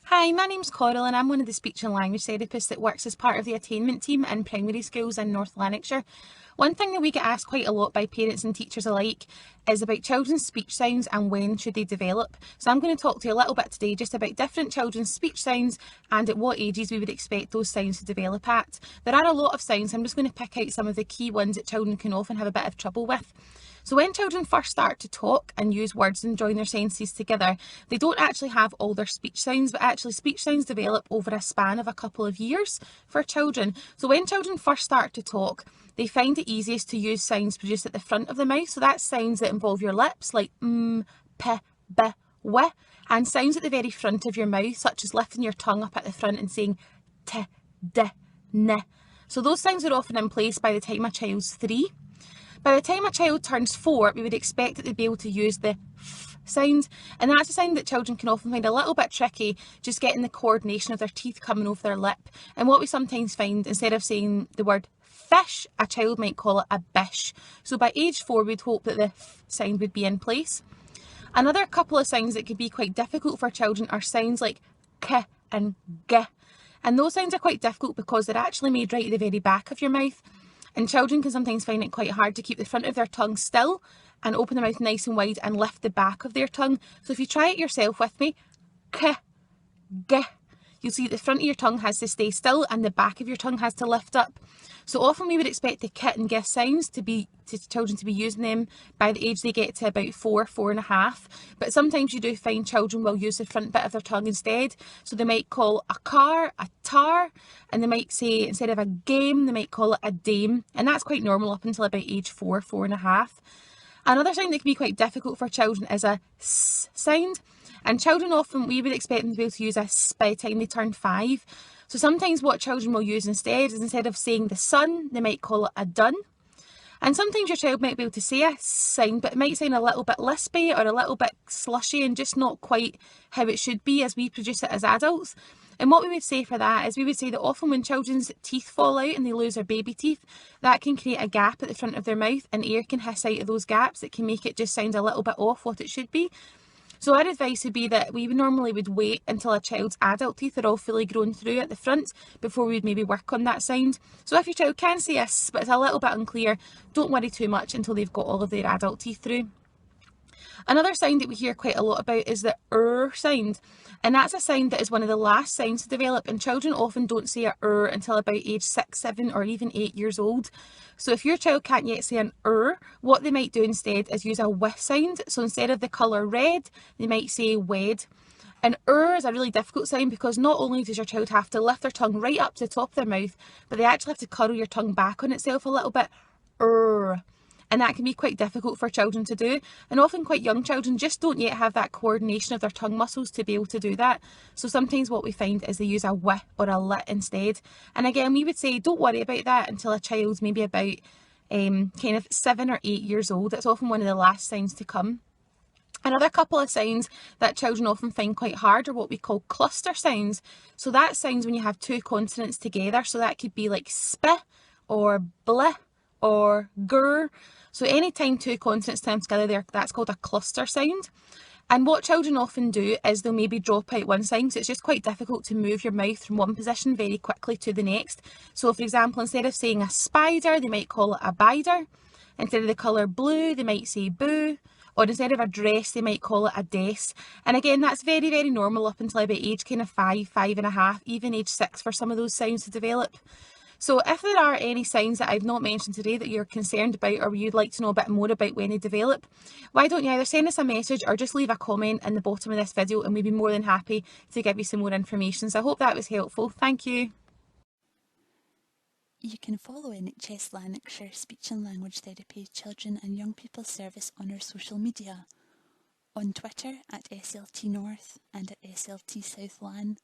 Hi, my name's Coral and I'm one of the speech and language therapists that works as part of the attainment team in primary schools in North Lanarkshire. One thing that we get asked quite a lot by parents and teachers alike is about children's speech sounds and when should they develop. So I'm going to talk to you a little bit today just about different children's speech sounds and at what ages we would expect those sounds to develop at. There are a lot of sounds, I'm just going to pick out some of the key ones that children can often have a bit of trouble with. So when children first start to talk and use words and join their sentences together, they don't actually have all their speech sounds, but actually speech sounds develop over a span of a couple of years for children. So when children first start to talk, they find it easiest to use sounds produced at the front of the mouth. So that's sounds that involve your lips like p, b, w, and sounds at the very front of your mouth, such as lifting your tongue up at the front and saying t, d, n. So those sounds are often in place by the time a child's 3. By the time a child turns 4, we would expect that they'd be able to use the f sound, and that's a sound that children can often find a little bit tricky, just getting the coordination of their teeth coming over their lip. And what we sometimes find, instead of saying the word fish, a child might call it a bish. So by age 4, we'd hope that the f sound would be in place. Another couple of sounds that could be quite difficult for children are sounds like k and g. And those sounds are quite difficult because they're actually made right at the very back of your mouth. And children can sometimes find it quite hard to keep the front of their tongue still and open their mouth nice and wide and lift the back of their tongue. So if you try it yourself with me, k, g, you'll see the front of your tongue has to stay still and the back of your tongue has to lift up. So often we would expect the k and g sounds to children to be using them by the age they get to about 4, 4.5. But sometimes you do find children will use the front bit of their tongue instead. So they might call a car a tar, and they might say instead of a game, they might call it a dame. And that's quite normal up until about age 4, 4.5. Another sound that can be quite difficult for children is a s sound. And children often, we would expect them to be able to use a s by the time they turn 5. So sometimes what children will use instead is instead of saying the sun, they might call it a dun. And sometimes your child might be able to say a sound, but it might sound a little bit lispy or a little bit slushy and just not quite how it should be as we produce it as adults. And what we would say for that is we would say that often when children's teeth fall out and they lose their baby teeth, that can create a gap at the front of their mouth and air can hiss out of those gaps that can make it just sound a little bit off what it should be. So our advice would be that we normally would wait until a child's adult teeth are all fully grown through at the front before we'd maybe work on that sound. So if your child can say yes, but it's a little bit unclear, don't worry too much until they've got all of their adult teeth through. Another sound that we hear quite a lot about is the sound, and that's a sound that is one of the last sounds to develop, and children often don't say a until about age 6, 7 or even 8 years old. So if your child can't yet say an what they might do instead is use a sound. So instead of the colour red, they might say wed. And is a really difficult sound because not only does your child have to lift their tongue right up to the top of their mouth, but they actually have to curl your tongue back on itself a little bit. And that can be quite difficult for children to do, and often quite young children just don't yet have that coordination of their tongue muscles to be able to do that. So sometimes what we find is they use a w or a lit instead. And again, we would say don't worry about that until a child's maybe about kind of 7 or 8 years old. It's often one of the last signs to come. Another couple of sounds that children often find quite hard are what we call cluster sounds. So that sounds when you have 2 consonants together. So that could be like sp or bl or gur. So anytime 2 consonants come together there, that's called a cluster sound. And what children often do is they'll maybe drop out one sound, so it's just quite difficult to move your mouth from one position very quickly to the next. So for example, instead of saying a spider, they might call it a bider. Instead of the colour blue, they might say boo. Or instead of a dress, they might call it a des. And again, that's very, very normal up until about age kind of 5, 5.5, even age 6 for some of those sounds to develop. So if there are any sounds that I've not mentioned today that you're concerned about or you'd like to know a bit more about when they develop, why don't you either send us a message or just leave a comment in the bottom of this video and we'd be more than happy to give you some more information. So I hope that was helpful. Thank you. You can follow NHS Lanarkshire Speech and Language Therapy Children and Young People Service on our social media, on Twitter at SLT North and at SLT South Lan,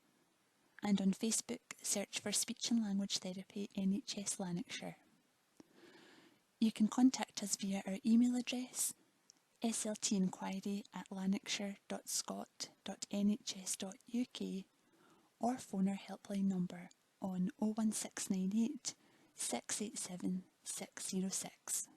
and on Facebook search for Speech and Language Therapy NHS Lanarkshire. You can contact us via our email address sltinquiry@lanarkshire.scot.nhs.uk or phone our helpline number on 01698 687 606.